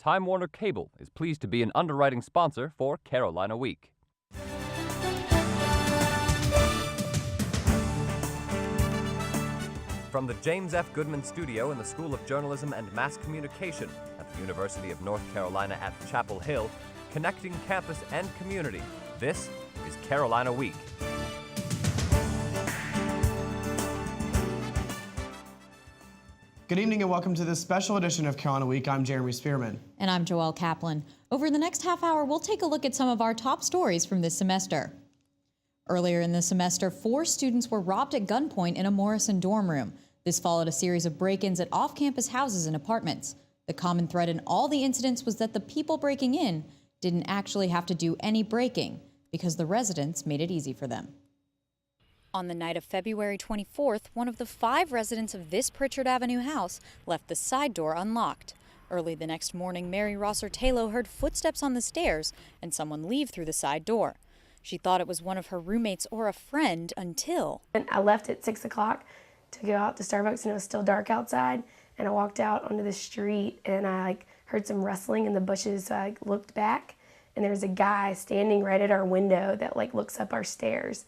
Time Warner Cable is pleased to be an underwriting sponsor for Carolina Week. From the James F. Goodman Studio in the School of Journalism and Mass Communication at the University of North Carolina at Chapel Hill, connecting campus and community, this is Carolina Week. Good evening and welcome to this special edition of Carolina Week. I'm Jeremy Spearman. And I'm Joelle Kaplan. Over the next half hour, we'll take a look at some of our top stories from this semester. Earlier in the semester, 4 students were robbed at gunpoint in a Morrison dorm room. This followed a series of break-ins at off-campus houses and apartments. The common thread in all the incidents was that the people breaking in didn't actually have to do any breaking because the residents made it easy for them. On the night of February 24th, one of the 5 residents of this Pritchard Avenue house left the side door unlocked. Early the next morning, Mary Rosser-Talo heard footsteps on the stairs and someone leave through the side door. She thought it was one of her roommates or a friend until... I left at 6 o'clock to go out to Starbucks and it was still dark outside. And I walked out onto the street and I heard some rustling in the bushes, so I looked back and there was a guy standing right at our window that looks up our stairs.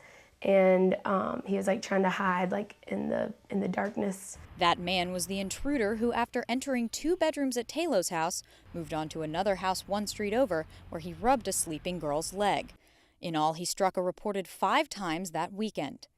And he was trying to hide in the darkness. That man was the intruder who, after entering 2 bedrooms at Talo's house, moved on to another house 1 street over where he rubbed a sleeping girl's leg. In all, he struck a reported 5 times that weekend.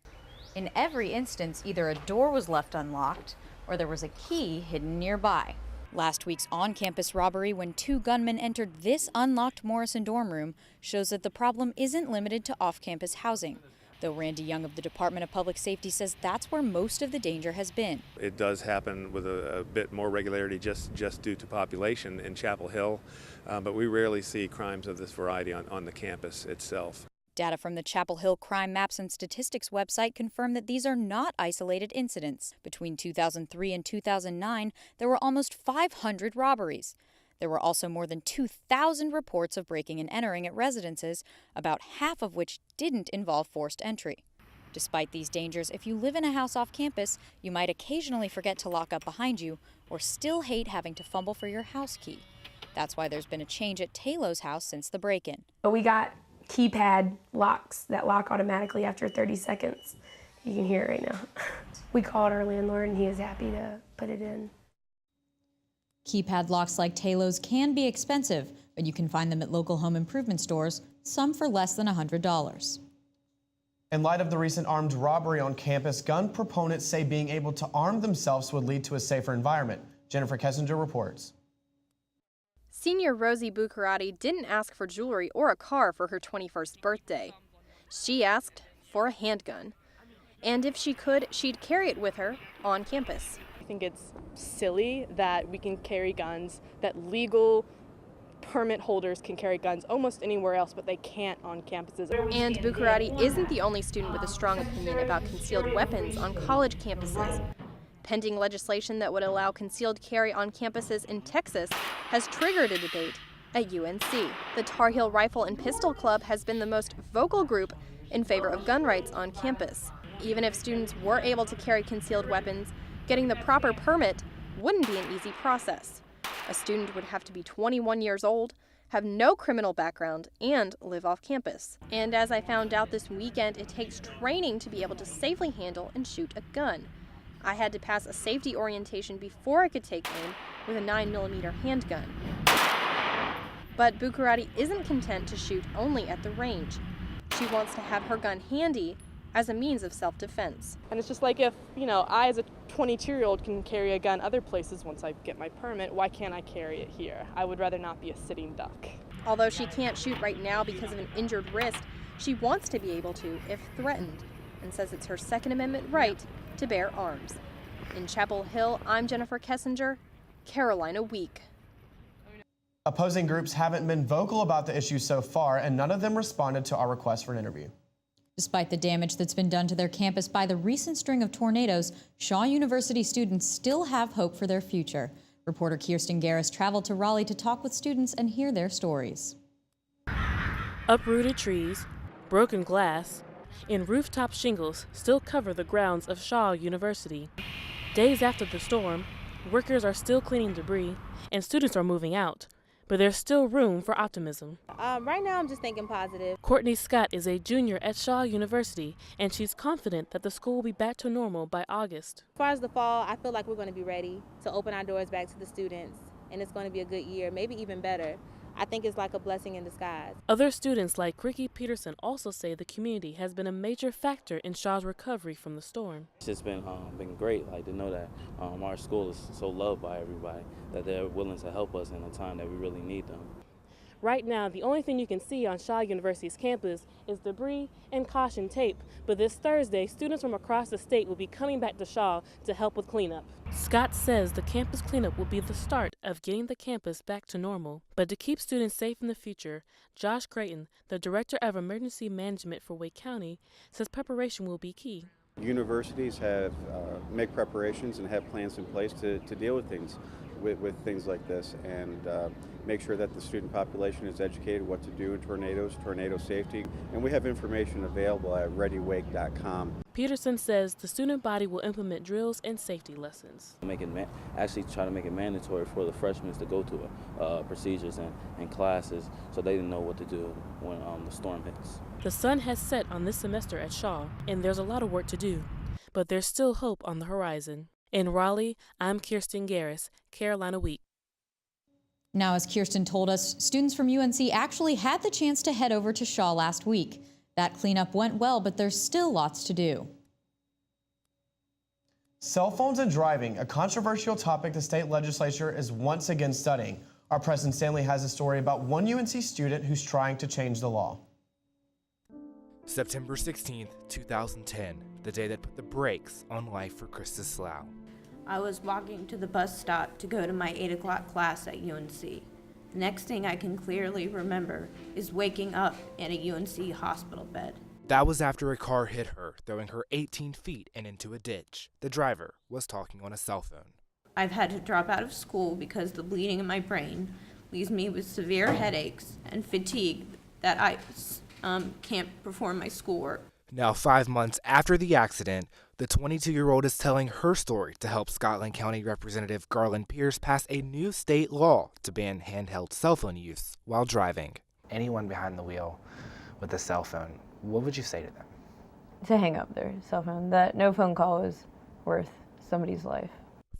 In every instance, either a door was left unlocked or there was a key hidden nearby. Last week's on-campus robbery, when 2 gunmen entered this unlocked Morrison dorm room, shows that the problem isn't limited to off-campus housing. Though Randy Young of the Department of Public Safety says that's where most of the danger has been. It does happen with a bit more regularity just due to population in Chapel Hill, but we rarely see crimes of this variety on the campus itself. Data from the Chapel Hill Crime Maps and Statistics website confirm that these are not isolated incidents. Between 2003 and 2009, there were almost 500 robberies. There were also more than 2,000 reports of breaking and entering at residences, about half of which didn't involve forced entry. Despite these dangers, if you live in a house off campus, you might occasionally forget to lock up behind you or still hate having to fumble for your house key. That's why there's been a change at Talo's house since the break-in. We got keypad locks that lock automatically after 30 seconds. You can hear it right now. We called our landlord and he is happy to put it in. Keypad locks like Talo's can be expensive, but you can find them at local home improvement stores, some for less than $100. In light of the recent armed robbery on campus, gun proponents say being able to arm themselves would lead to a safer environment. Jennifer Kessinger reports. Senior Rosie Bucharati didn't ask for jewelry or a car for her 21st birthday. She asked for a handgun. And if she could, she'd carry it with her on campus. I think it's silly that we can carry guns, that legal permit holders can carry guns almost anywhere else, but they can't on campuses. And Bucharati isn't the only student with a strong opinion about concealed weapons on college campuses. Pending legislation that would allow concealed carry on campuses in Texas has triggered a debate at UNC. The Tar Heel Rifle and Pistol Club has been the most vocal group in favor of gun rights on campus. Even if students were able to carry concealed weapons, getting the proper permit wouldn't be an easy process. A student would have to be 21 years old, have no criminal background, and live off campus. And as I found out this weekend, it takes training to be able to safely handle and shoot a gun. I had to pass a safety orientation before I could take aim with a 9mm handgun. But Bucharati isn't content to shoot only at the range. She wants to have her gun handy as a means of self-defense. And it's just like if, I as a 22-year-old can carry a gun other places once I get my permit, why can't I carry it here? I would rather not be a sitting duck. Although she can't shoot right now because of an injured wrist, she wants to be able to if threatened, and says it's her Second Amendment right to bear arms. In Chapel Hill, I'm Jennifer Kessinger, Carolina Week. Opposing groups haven't been vocal about the issue so far, and none of them responded to our request for an interview. Despite the damage that's been done to their campus by the recent string of tornadoes, Shaw University students still have hope for their future. Reporter Kirsten Garris traveled to Raleigh to talk with students and hear their stories. Uprooted trees, broken glass, and rooftop shingles still cover the grounds of Shaw University. Days after the storm, workers are still cleaning debris and students are moving out, but there's still room for optimism. Right now, I'm just thinking positive. Courtney Scott is a junior at Shaw University, and she's confident that the school will be back to normal by August. As far as the fall, I feel like we're going to be ready to open our doors back to the students, and it's going to be a good year, maybe even better. I think it's like a blessing in disguise. Other students like Ricky Peterson also say the community has been a major factor in Shaw's recovery from the storm. It's just been great, like to know that our school is so loved by everybody, that they're willing to help us in a time that we really need them. Right now, the only thing you can see on Shaw University's campus is debris and caution tape, but this Thursday, students from across the state will be coming back to Shaw to help with cleanup. Scott says the campus cleanup will be the start of getting the campus back to normal. But to keep students safe in the future, Josh Creighton, the Director of Emergency Management for Wake County, says preparation will be key. Universities have make preparations and have plans in place to deal with things things like this, and make sure that the student population is educated what to do in tornadoes, tornado safety, and we have information available at readywake.com. Peterson says the student body will implement drills and safety lessons. Actually try to make it mandatory for the freshmen to go to procedures and classes so they know what to do when the storm hits. The sun has set on this semester at Shaw, and there's a lot of work to do, but there's still hope on the horizon. In Raleigh, I'm Kirsten Garris, Carolina Week. Now, as Kirsten told us, students from UNC actually had the chance to head over to Shaw last week. That cleanup went well, but there's still lots to do. Cell phones and driving, a controversial topic the state legislature is once again studying. Our Preston Stanley has a story about one UNC student who's trying to change the law. September 16th, 2010, the day that put the brakes on life for Krista Slough. I was walking to the bus stop to go to my 8 o'clock class at UNC. The next thing I can clearly remember is waking up in a UNC hospital bed. That was after a car hit her, throwing her 18 feet and into a ditch. The driver was talking on a cell phone. I've had to drop out of school because the bleeding in my brain leaves me with severe headaches and fatigue that I can't perform my schoolwork. Now, 5 months after the accident, the 22-year-old is telling her story to help Scotland County Representative Garland Pierce pass a new state law to ban handheld cell phone use while driving. Anyone behind the wheel with a cell phone, what would you say to them? To hang up their cell phone, that no phone call is worth somebody's life.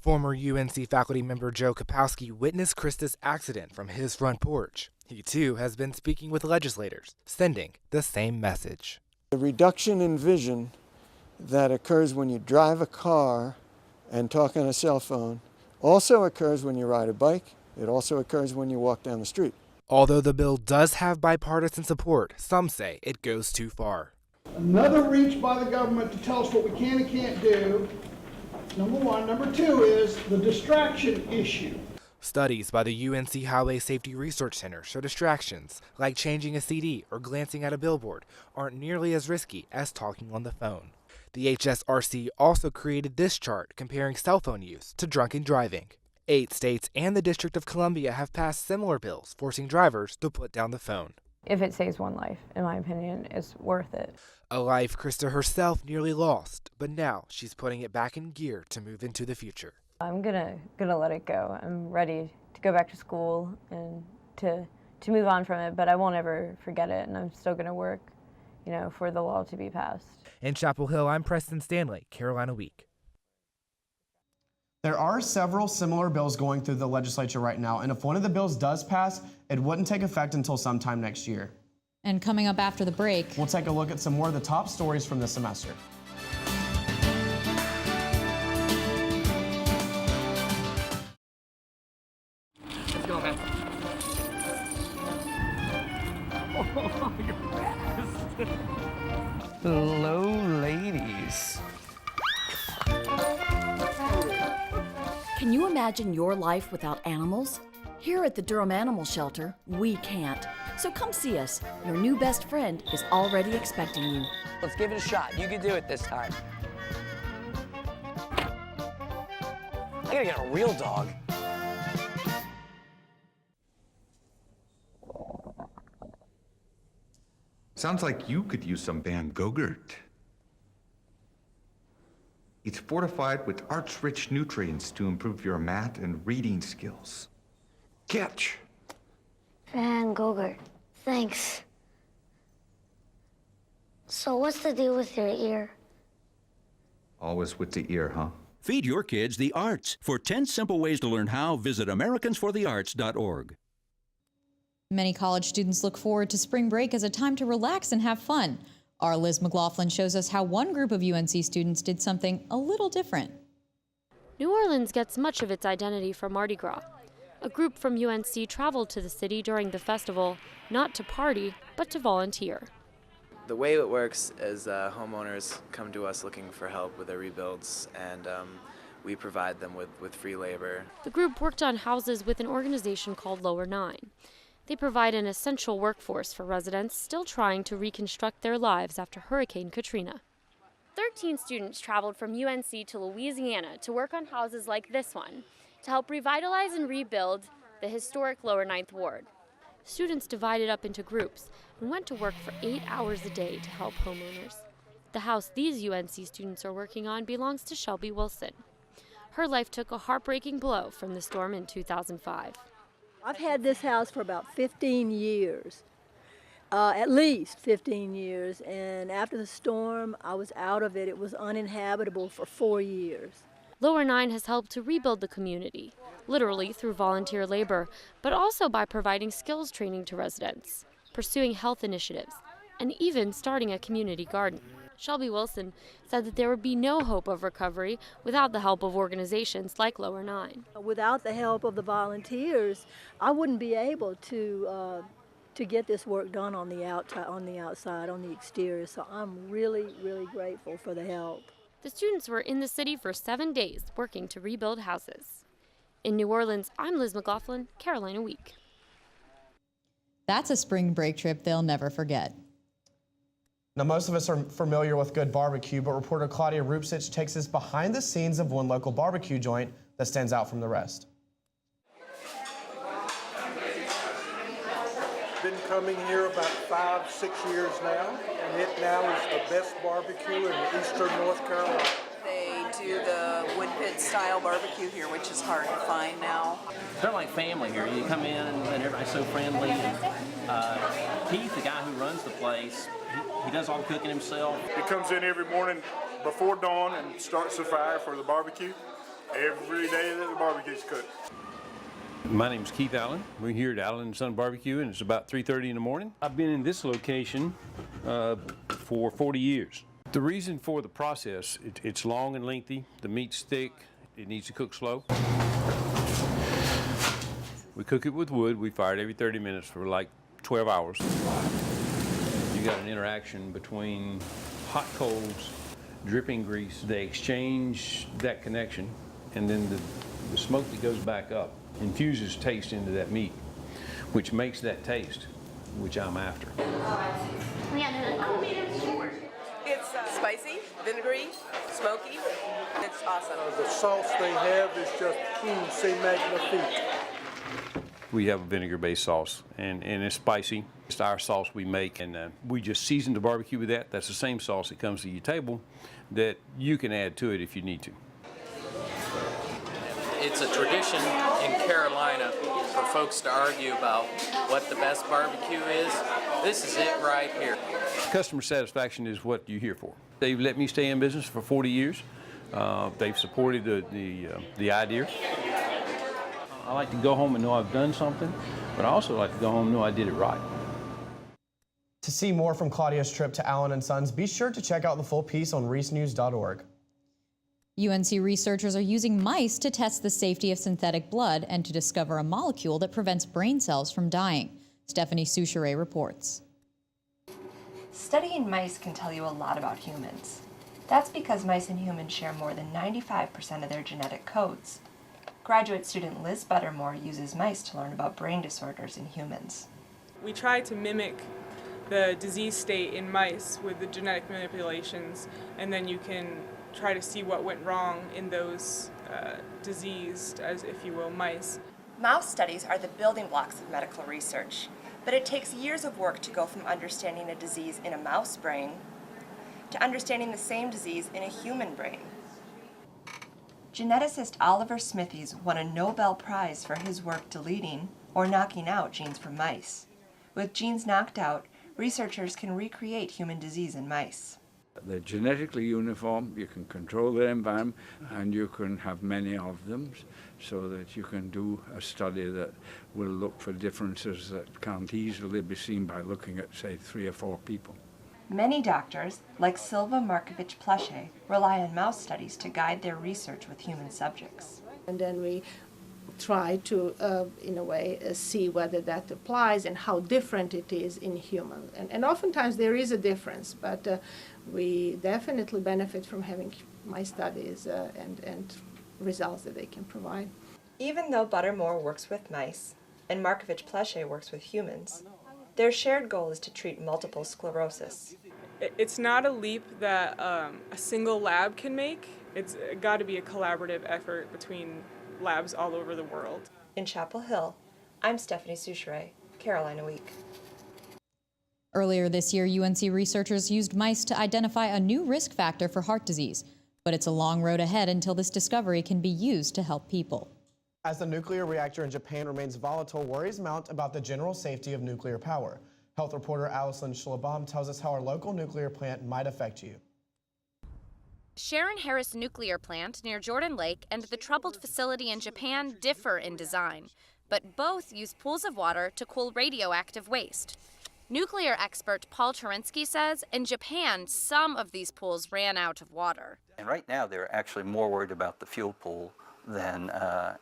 Former UNC faculty member Joe Kapowski witnessed Krista's accident from his front porch. He, too, has been speaking with legislators, sending the same message. The reduction in vision that occurs when you drive a car and talk on a cell phone also occurs when you ride a bike. It also occurs when you walk down the street. Although the bill does have bipartisan support, some say it goes too far. Another reach by the government to tell us what we can and can't do, number one. Number two is the distraction issue. Studies by the UNC Highway Safety Research Center show distractions, like changing a CD or glancing at a billboard, aren't nearly as risky as talking on the phone. The HSRC also created this chart comparing cell phone use to drunken driving. 8 states and the District of Columbia have passed similar bills forcing drivers to put down the phone. If it saves one life, in my opinion, it's worth it. A life Krista herself nearly lost, but now she's putting it back in gear to move into the future. I'm gonna let it go. I'm ready to go back to school and to move on from it, but I won't ever forget it, and I'm still gonna work, for the law to be passed. In Chapel Hill, I'm Preston Stanley, Carolina Week. There are several similar bills going through the legislature right now, and if one of the bills does pass, it wouldn't take effect until sometime next year. And coming up after the break, we'll take a look at some more of the top stories from this semester. Let's go, man. Oh, your best. Hello, ladies. Can you imagine your life without animals? Here at the Durham Animal Shelter, we can't. So come see us. Your new best friend is already expecting you. Let's give it a shot. You can do it this time. I gotta get a real dog. Sounds like you could use some Van Gogurt. It's fortified with arch-rich nutrients to improve your math and reading skills. Catch! Van Gogh. Thanks. So what's the deal with your ear? Always with the ear, huh? Feed your kids the arts. For 10 simple ways to learn how, visit americansforthearts.org. Many college students look forward to spring break as a time to relax and have fun. Our Liz McLaughlin shows us how one group of UNC students did something a little different. New Orleans gets much of its identity from Mardi Gras. A group from UNC traveled to the city during the festival, not to party, but to volunteer. The way it works is homeowners come to us looking for help with their rebuilds, and we provide them with free labor. The group worked on houses with an organization called Lower 9. They provide an essential workforce for residents still trying to reconstruct their lives after Hurricane Katrina. 13 students traveled from UNC to Louisiana to work on houses like this one to help revitalize and rebuild the historic Lower 9th Ward. Students divided up into groups and went to work for 8 hours a day to help homeowners. The house these UNC students are working on belongs to Shelby Wilson. Her life took a heartbreaking blow from the storm in 2005. I've had this house for about 15 years, at least 15 years, and after the storm, I was out of it. It was uninhabitable for 4 years. Lower 9 has helped to rebuild the community, literally through volunteer labor, but also by providing skills training to residents, pursuing health initiatives, and even starting a community garden. Shelby Wilson said that there would be no hope of recovery without the help of organizations like Lower 9. Without the help of the volunteers, I wouldn't be able to get this work done on the outside, on the exterior. So I'm really, really grateful for the help. The students were in the city for 7 days working to rebuild houses. In New Orleans, I'm Liz McLaughlin, Carolina Week. That's a spring break trip they'll never forget. Now, most of us are familiar with good barbecue, but reporter Claudia Rupsich takes us behind the scenes of one local barbecue joint that stands out from the rest. Been coming here about 5-6 years now, and it now is the best barbecue in eastern North Carolina. They do the wood pit style barbecue here, which is hard to find now. They're like family here. You come in and everybody's so friendly. And, Keith, the guy who runs the place, he does all the cooking himself. He comes in every morning before dawn and starts the fire for the barbecue. Every day that the barbecue's cooked. My name's Keith Allen. We're here at Allen & Son Barbecue, and it's about 3:30 in the morning. I've been in this location for 40 years. The reason for the process, it's long and lengthy. The meat's thick. It needs to cook slow. We cook it with wood. We fire it every 30 minutes for like 12 hours. You got an interaction between hot coals, dripping grease. They exchange that connection, and then the smoke that goes back up infuses taste into that meat, which makes that taste, which I'm after. It's spicy, vinegary, smoky. It's awesome. The sauce they have is just, c'est magnifique. We have a vinegar-based sauce, and it's spicy. It's our sauce we make, and we just season the barbecue with that. That's the same sauce that comes to your table that you can add to it if you need to. It's a tradition in Carolina for folks to argue about what the best barbecue is. This is it right here. Customer satisfaction is what you're here for. They've let me stay in business for 40 years. They've supported the idea. I like to go home and know I've done something, but I also like to go home and know I did it right. To see more from Claudia's trip to Allen & Sons, be sure to check out the full piece on reesnews.org. UNC researchers are using mice to test the safety of synthetic blood and to discover a molecule that prevents brain cells from dying. Stephanie Souchere reports. Studying mice can tell you a lot about humans. That's because mice and humans share more than 95% of their genetic codes. Graduate student Liz Buttermore uses mice to learn about brain disorders in humans. We try to mimic the disease state in mice with the genetic manipulations, and then you can try to see what went wrong in those diseased, as if you will, mice. Mouse studies are the building blocks of medical research, but it takes years of work to go from understanding a disease in a mouse brain to understanding the same disease in a human brain. Geneticist Oliver Smithies won a Nobel Prize for his work deleting, or knocking out genes from mice. With genes knocked out, researchers can recreate human disease in mice. They're genetically uniform, you can control their environment, and you can have many of them so that you can do a study that will look for differences that can't easily be seen by looking at, say, 3 or 4 people. Many doctors, like Silva Markovic-Plushé, rely on mouse studies to guide their research with human subjects. And then we try to, in a way, see whether that applies and how different it is in humans. And oftentimes there is a difference, but we definitely benefit from having mice studies and results that they can provide. Even though Buttermore works with mice and Markovic-Plushé works with humans, their shared goal is to treat multiple sclerosis. It's not a leap that a single lab can make. It's got to be a collaborative effort between labs all over the world. In Chapel Hill, I'm Stephanie Souchere, Carolina Week. Earlier this year, UNC researchers used mice to identify a new risk factor for heart disease, but it's a long road ahead until this discovery can be used to help people. As the nuclear reactor in Japan remains volatile, worries mount about the general safety of nuclear power. Health reporter Allison Schlabbaum tells us how our local nuclear plant might affect you. Sharon Harris Nuclear Plant near Jordan Lake and the troubled facility in Japan differ in design, but both use pools of water to cool radioactive waste. Nuclear expert Paul Turinsky says in Japan, some of these pools ran out of water. And right now, they're actually more worried about the fuel pool than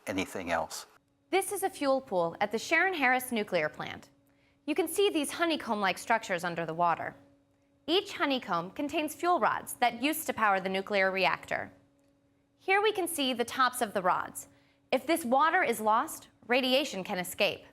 anything else. This is a fuel pool at the Sharon Harris Nuclear Plant. You can see these honeycomb-like structures under the water. Each honeycomb contains fuel rods that used to power the nuclear reactor. Here we can see the tops of the rods. If this water is lost, radiation can escape.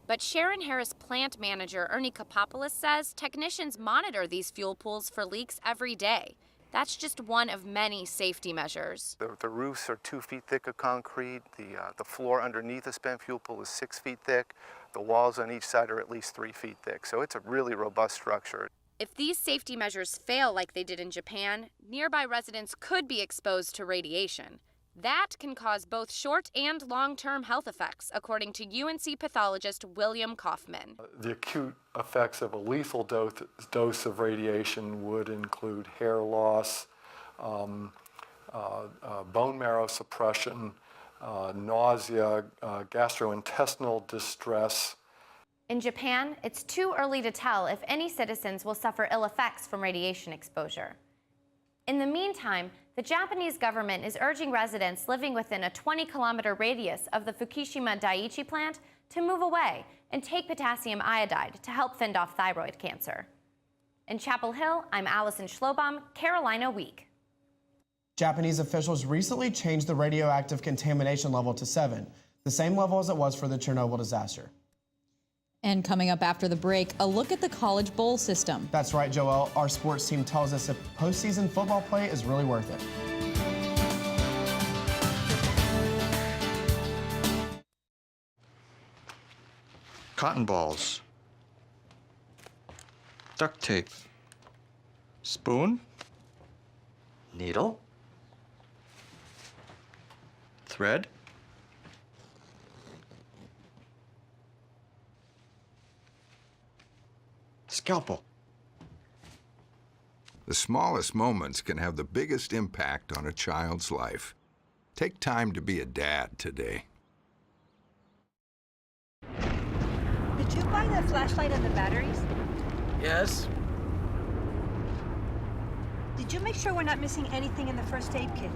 But Sharon Harris plant manager Ernie Kapopoulos says technicians monitor these fuel pools for leaks every day. That's just one of many safety measures. The roofs are 2 feet thick of concrete. The floor underneath the spent fuel pool is 6 feet thick. The walls on each side are at least 3 feet thick. So it's a really robust structure. If these safety measures fail like they did in Japan, nearby residents could be exposed to radiation. That can cause both short and long-term health effects, according to UNC pathologist William Kaufman. The acute effects of a lethal dose of radiation would include hair loss, bone marrow suppression, nausea, gastrointestinal distress. In Japan, it's too early to tell if any citizens will suffer ill effects from radiation exposure. In the meantime, the Japanese government is urging residents living within a 20-kilometer radius of the Fukushima Daiichi plant to move away and take potassium iodide to help fend off thyroid cancer. In Chapel Hill, I'm Allison Schlabbaum, Carolina Week. Japanese officials recently changed the radioactive contamination level to 7, the same level as it was for the Chernobyl disaster. And coming up after the break, a look at the college bowl system. That's right, Joelle. Our sports team tells us if postseason football play is really worth it. Cotton balls. Duct tape. Spoon. Needle. Thread. Scalpel. The smallest moments can have the biggest impact on a child's life. Take time to be a dad today. Did you buy the flashlight and the batteries? Yes. Did you make sure we're not missing anything in the first aid kit?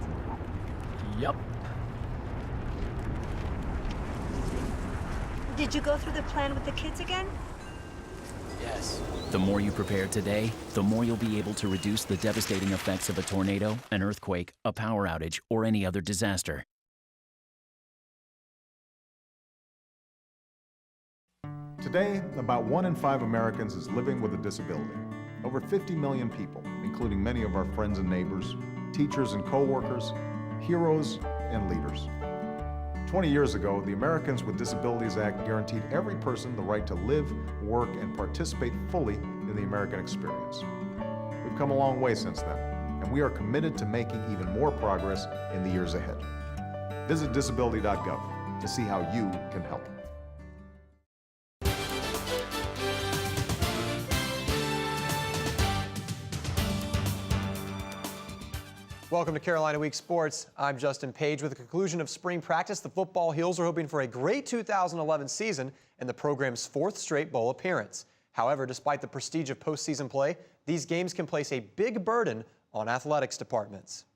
Yep. Did you go through the plan with the kids again? Yes. The more you prepare today, the more you'll be able to reduce the devastating effects of a tornado, an earthquake, a power outage, or any other disaster. Today, about 1 in 5 Americans is living with a disability. Over 50 million people, including many of our friends and neighbors, teachers and co-workers, heroes and leaders. 20 years ago, the Americans with Disabilities Act guaranteed every person the right to live, work, and participate fully in the American experience. We've come a long way since then, and we are committed to making even more progress in the years ahead. Visit disability.gov to see how you can help. Welcome to Carolina Week Sports. I'm Justin Page. With the conclusion of spring practice, the football Heels are hoping for a great 2011 season and the program's 4th straight bowl appearance. However, despite the prestige of postseason play, these games can place a big burden on athletics departments.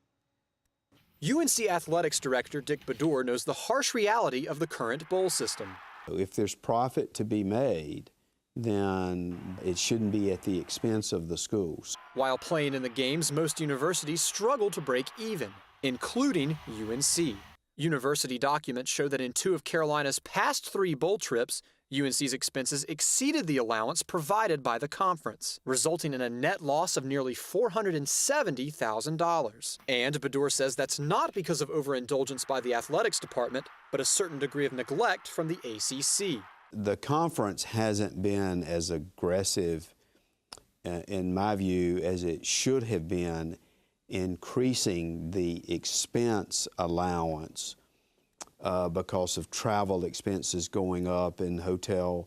UNC Athletics Director Dick Bedour knows the harsh reality of the current bowl system. If there's profit to be made, then it shouldn't be at the expense of the schools. While playing in the games, most universities struggle to break even, including UNC. University documents show that in 2 of Carolina's past 3 bowl trips, UNC's expenses exceeded the allowance provided by the conference, resulting in a net loss of nearly $470,000. And Bedour says that's not because of overindulgence by the athletics department, but a certain degree of neglect from the ACC. The conference hasn't been as aggressive, in my view, as it should have been increasing the expense allowance because of travel expenses going up and hotel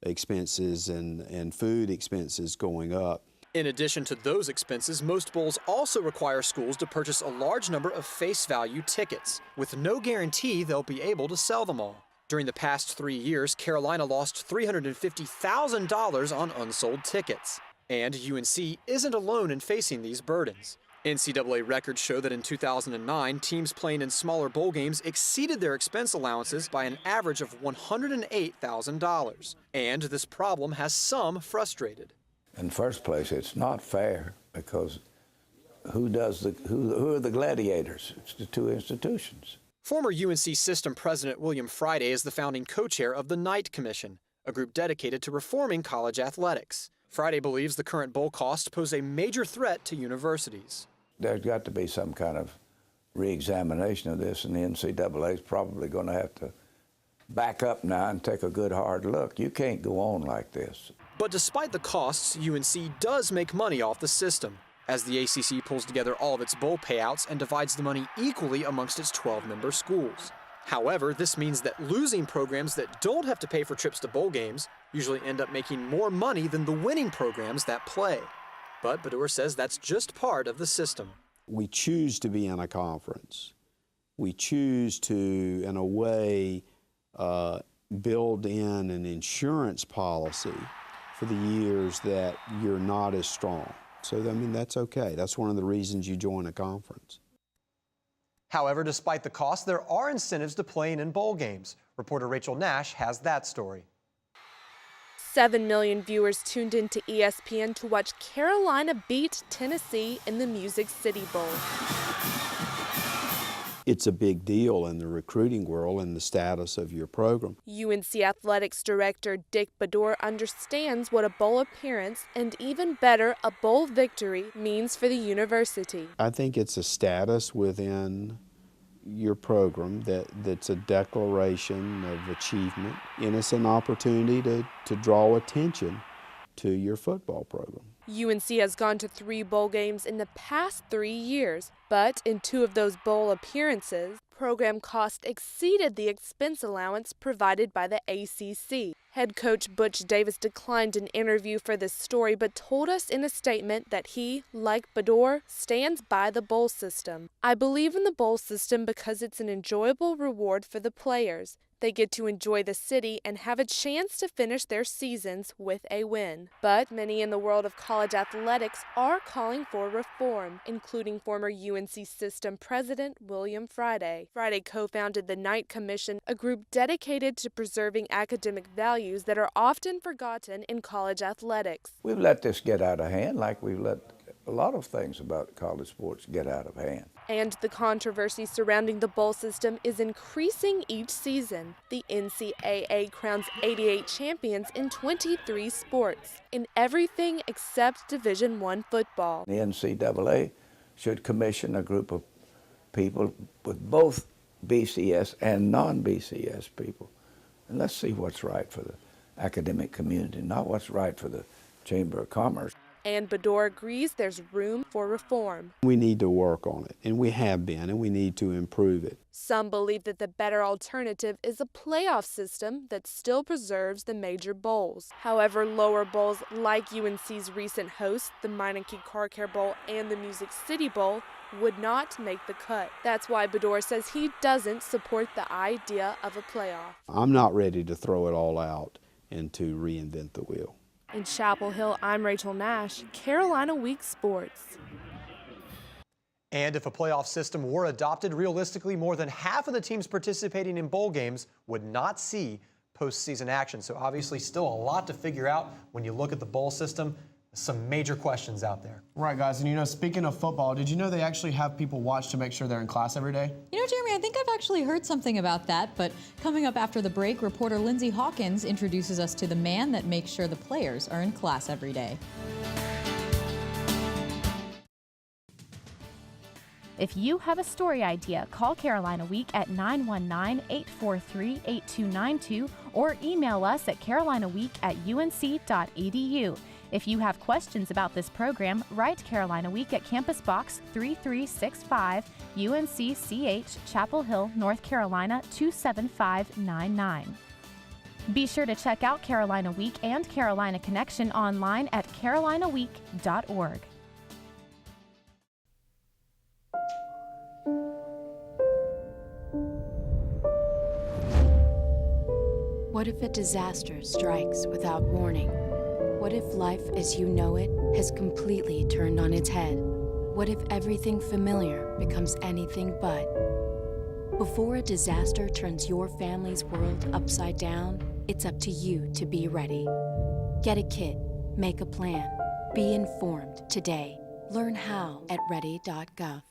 expenses and food expenses going up. In addition to those expenses, most bowls also require schools to purchase a large number of face value tickets, with no guarantee they'll be able to sell them all. During the past 3 years, Carolina lost $350,000 on unsold tickets. And UNC isn't alone in facing these burdens. NCAA records show that in 2009, teams playing in smaller bowl games exceeded their expense allowances by an average of $108,000. And this problem has some frustrated. In the first place, it's not fair because who are the gladiators? It's the 2 institutions. Former UNC System President William Friday is the founding co-chair of the Knight Commission, a group dedicated to reforming college athletics. Friday believes the current bowl costs pose a major threat to universities. There's got to be some kind of re-examination of this, and the NCAA is probably going to have to back up now and take a good hard look. You can't go on like this. But despite the costs, UNC does make money off the system, as the ACC pulls together all of its bowl payouts and divides the money equally amongst its 12-member schools. However, this means that losing programs that don't have to pay for trips to bowl games usually end up making more money than the winning programs that play. But Bedour says that's just part of the system. We choose to be in a conference. We choose to, in a way, build in an insurance policy for the years that you're not as strong. So, I mean, that's okay. That's one of the reasons you join a conference. However, despite the cost, there are incentives to playing in bowl games. Reporter Rachel Nash has that story. 7 million viewers tuned into ESPN to watch Carolina beat Tennessee in the Music City Bowl. It's a big deal in the recruiting world and the status of your program. UNC Athletics Director Dick Bedour understands what a bowl appearance and even better, a bowl victory means for the university. I think it's a status within your program that's a declaration of achievement, and it's an opportunity to draw attention to your football program. UNC has gone to 3 bowl games in the past 3 years, but in 2 of those bowl appearances, program cost exceeded the expense allowance provided by the ACC. Head coach Butch Davis declined an interview for this story, but told us in a statement that he, like Bedour, stands by the bowl system. I believe in the bowl system because it's an enjoyable reward for the players. They get to enjoy the city and have a chance to finish their seasons with a win. But many in the world of college athletics are calling for reform, including former UNC System President William Friday. Friday co-founded the Knight Commission, a group dedicated to preserving academic values that are often forgotten in college athletics. We've let this get out of hand like we've let a lot of things about college sports get out of hand. And the controversy surrounding the bowl system is increasing each season. The NCAA crowns 88 champions in 23 sports, in everything except Division I football. The NCAA should commission a group of people with both BCS and non-BCS people. And let's see what's right for the academic community, not what's right for the Chamber of Commerce. And Bador agrees there's room for reform. We need to work on it, and we have been, and we need to improve it. Some believe that the better alternative is a playoff system that still preserves the major bowls. However, lower bowls like UNC's recent hosts, the Meineke Car Care Bowl and the Music City Bowl, would not make the cut. That's why Bador says he doesn't support the idea of a playoff. I'm not ready to throw it all out and to reinvent the wheel. In Chapel Hill, I'm Rachel Nash, Carolina Week Sports. And if a playoff system were adopted, realistically, more than half of the teams participating in bowl games would not see postseason action. So obviously still a lot to figure out when you look at the bowl system. Some major questions out there. Right, guys, and you know, speaking of football, did you know they actually have people watch to make sure they're in class every day? You know, Jeremy, I think I've actually heard something about that, but coming up after the break, reporter Lindsay Hawkins introduces us to the man that makes sure the players are in class every day. If you have a story idea, call Carolina Week at 919-843-8292 or email us at carolinaweek@unc.edu. If you have questions about this program, write Carolina Week at Campus Box 3365, UNC-CH, Chapel Hill, North Carolina 27599. Be sure to check out Carolina Week and Carolina Connection online at carolinaweek.org. What if a disaster strikes without warning? What if life as you know it has completely turned on its head? What if everything familiar becomes anything but? Before a disaster turns your family's world upside down, it's up to you to be ready. Get a kit, make a plan, be informed today. Learn how at ready.gov.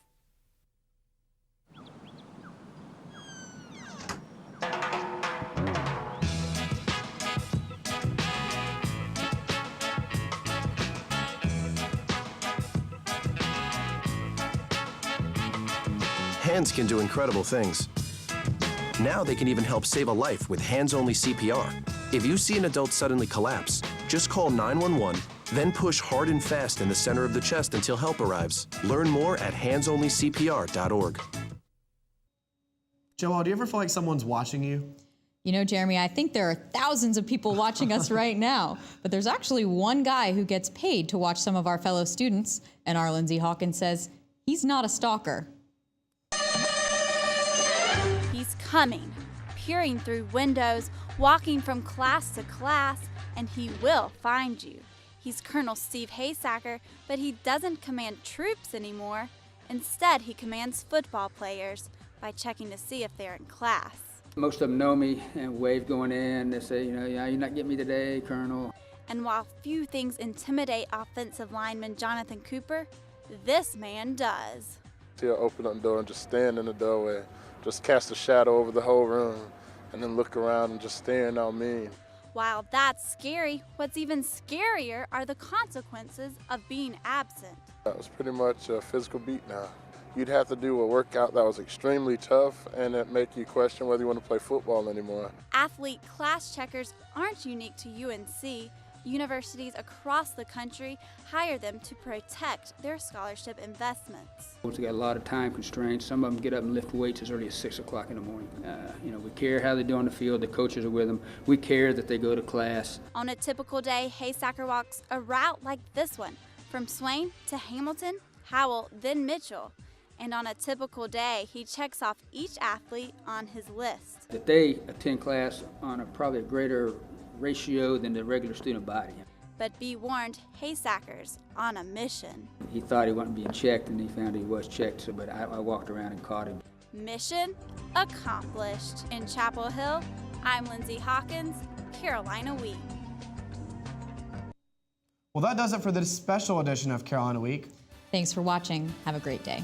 Hands can do incredible things. Now they can even help save a life with hands-only CPR. If you see an adult suddenly collapse, just call 911, then push hard and fast in the center of the chest until help arrives. Learn more at handsonlycpr.org. Joel, do you ever feel like someone's watching you? You know, Jeremy, I think there are thousands of people watching us right now, but there's actually one guy who gets paid to watch some of our fellow students, and our Lindsay Hawkins says he's not a stalker. He's coming, peering through windows, walking from class to class, and he will find you. He's Colonel Steve Haysacker, but he doesn't command troops anymore. Instead, he commands football players by checking to see if they're in class. Most of them know me and wave going in. They say, yeah, you're not getting me today, Colonel. And while few things intimidate offensive lineman Jonathan Cooper, this man does. He'll open up the door and just stand in the doorway, just cast a shadow over the whole room, and then look around and just staring at me. While that's scary, what's even scarier are the consequences of being absent. That was pretty much a physical beat now. You'd have to do a workout that was extremely tough, and it make you question whether you want to play football anymore. Athlete class checkers aren't unique to UNC. Universities across the country hire them to protect their scholarship investments. We got a lot of time constraints. Some of them get up and lift weights as early as 6 o'clock in the morning. We care how they do on the field. The coaches are with them. We care that they go to class. On a typical day, Haysacker walks a route like this one, from Swain to Hamilton, Howell, then Mitchell. And on a typical day, he checks off each athlete on his list. That they attend class on probably a greater ratio than the regular student body. But be warned, Haysacker's on a mission. He thought he wasn't being checked, and he found he was checked, but I walked around and caught him. Mission accomplished. In Chapel Hill, I'm Lindsay Hawkins, Carolina Week. Well, that does it for this special edition of Carolina Week. Thanks for watching. Have a great day.